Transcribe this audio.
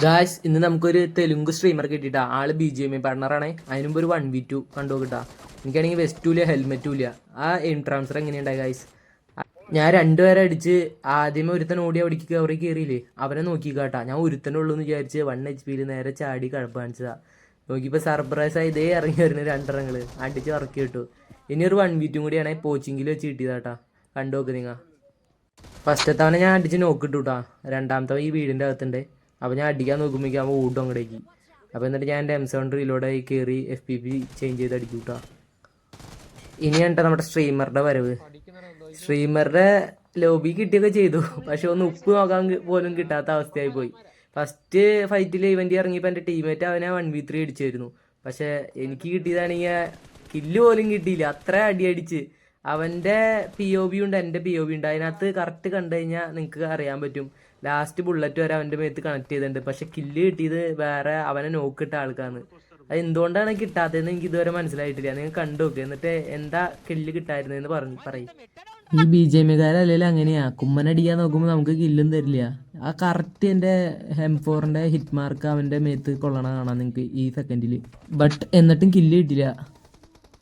Guys ഇന്ന് നമുക്കൊരു Telugu streamer കിട്ടിയിട്ടാ. ആള് BGMI പാർട്ണറാണ്. അതിനുമ്പ് ഒരു 1v2 കണ്ടു കിട്ടാ. എനിക്കാണെങ്കിൽ വെസ്റ്റും ഇല്ല ഹെൽമെറ്റും ഇല്ല. ആ എയിം ട്രാൻസ്ഫർ എങ്ങനെയുണ്ടായി ഗായ്സ്? ഞാൻ രണ്ടുപേരെ അടിച്ച് ആദ്യമേ ഒരുത്തൻ ഓടി അവിടേക്ക് കയറി കയറിയില്ലേ, അവനെ നോക്കി കേട്ടാ. ഞാൻ ഒരുത്തനെ ഉള്ളൂ എന്ന് വിചാരിച്ച് 1 HP നേരെ ചാടി കഴപ്പ് കാണിച്ചതാ. നോക്കിയപ്പോൾ സർപ്രൈസ് ആയി ഇതേ ഇറങ്ങി വരുന്ന രണ്ടെണ്ണങ്ങൾ അടിച്ച് ഇറക്കി കിട്ടു. ഇനി ഒരു 1v2 കൂടിയാണ് പോച്ചിങ്ങിൽ വെച്ച് കിട്ടിയതാട്ടാ. കണ്ടു നോക്ക് നിങ്ങൾ. ഫസ്റ്റത്തെ അവനെ ഞാൻ അടിച്ച് നോക്കിട്ടു കേട്ടാ. രണ്ടാമത്തെ ഈ വീടിൻ്റെ അകത്തുണ്ട്. അപ്പോൾ ഞാൻ അടിക്കാൻ നോക്കുമ്പോഴേക്കും അവൻ ഓടും അങ്ങടേക്ക്. അപ്പോൾ എന്നിട്ട് ഞാൻ എൻ്റെ M7 റീലോഡായി കയറി FPP ചേഞ്ച് ചെയ്ത് അടിക്കും കേട്ടോ. ഇനിയാണ് നമ്മുടെ സ്ട്രീമറുടെ വരവ്. സ്ട്രീമറുടെ ലോബി കിട്ടിയൊക്കെ ചെയ്തു, പക്ഷെ ഒന്ന് ഉപ്പ് നോക്കാൻ പോലും കിട്ടാത്ത അവസ്ഥയായി പോയി. ഫസ്റ്റ് ഫൈറ്റിൽ ഇവൻ്റ് ഇറങ്ങിയപ്പോൾ എൻ്റെ ടീമേറ്റ് അവനെ 1v3 അടിച്ചായിരുന്നു. പക്ഷെ എനിക്ക് കിട്ടിയതാണെങ്കിൽ കില്ല് പോലും കിട്ടിയില്ല. അത്ര അടിയടിച്ച് അവൻ്റെ POV ഉണ്ട്, എൻ്റെ POV ഉണ്ട്. അതിനകത്ത് കറക്റ്റ് കണ്ടു കഴിഞ്ഞാൽ നിങ്ങൾക്ക് അറിയാൻ പറ്റും. ലാസ്റ്റ് ബുള്ളറ്റ് വരെ അവൻ്റെ മേത്ത് കണക്ട് ചെയ്തിട്ടുണ്ട്. പക്ഷെ കില്ല് കിട്ടിയത് വേറെ അവനെ നോക്കിട്ട ആൾക്കാണ്. അത് എന്തുകൊണ്ടാണ് കിട്ടാത്തതെന്ന് എനിക്ക് ഇതുവരെ മനസ്സിലായിട്ടില്ല. നിങ്ങൾ കണ്ടു നോക്ക്, എന്നിട്ട് എന്താ കില്ല് കിട്ടായിരുന്നെന്ന് പറയും. ഈ BGMIക്കാരല്ലെങ്കിൽ അങ്ങനെയാ, കുമ്മനടിക്കാൻ നോക്കുമ്പോൾ നമുക്ക് കില്ലും തരില്ല. ആ കറക്റ്റ് എൻ്റെ M4ൻ്റെ ഹിറ്റ് മാർക്ക് അവൻ്റെ മേത്ത് കൊള്ളണ കാണാം നിങ്ങൾക്ക് ഈ സെക്കൻഡിൽ. ബട്ട് എന്നിട്ടും കില്ല് കിട്ടില്ല.